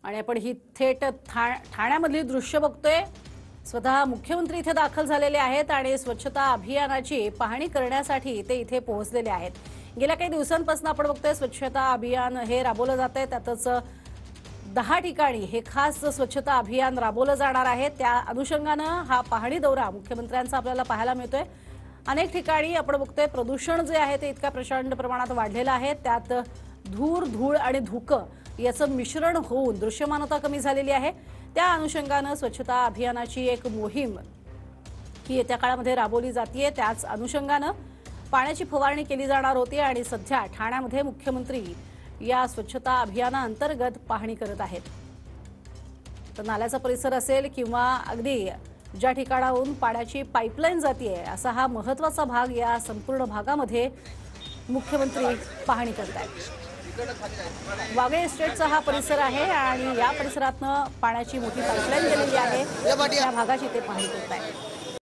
आणि आपण ही थेट ठाण्यामधली दृश्य बघतोय। स्वतः मुख्यमंत्री इथे दाखल झालेले आहेत आणि स्वच्छता अभियानाची पाहणी करण्यासाठी ते इथे पोहोचलेले आहेत। गेल्या काही दिवसांपासून आपण बघतोय स्वच्छता अभियान हे राबवलं जातंय। त्यातच 10 ठिकाणी हे खास स्वच्छता अभियान राबवलं जाणार आहे। त्या अनुषंगानं हा पाहणी दौरा मुख्यमंत्र्यांचा आपल्याला पाहायला मिळतोय। अनेक ठिकाणी आपण बघतोय प्रदूषण जे आहे ते इतक्या प्रचंड प्रमाणात वाढलेलं आहे। त्यात धूळ आणि धुकं याचं मिश्रण होऊन दृश्यमानता कमी झालेली आहे। त्या अनुषंगानं स्वच्छता अभियानाची एक मोहीम ही येत्या काळामध्ये राबवली जाते। त्याच अनुषंगानं पाण्याची फवारणी केली जाणार होती आणि सध्या ठाण्यामध्ये मुख्यमंत्री या स्वच्छता अभियानाअंतर्गत पाहणी करत आहेत। तर नाल्याचा परिसर असेल किंवा अगदी ज्या ठिकाणाहून पाण्याची पाईपलाईन जाते असा हा महत्त्वाचा भाग या संपूर्ण भागामध्ये मुख्यमंत्री पाहणी करत आहेत। वागळे एस्टेटचा हा परिसर आहे आणि या परिसरातनं पाण्याची मोठी पाईपलाईन गेलेली आहे। या भागाची ते पाहणी करत आहेत।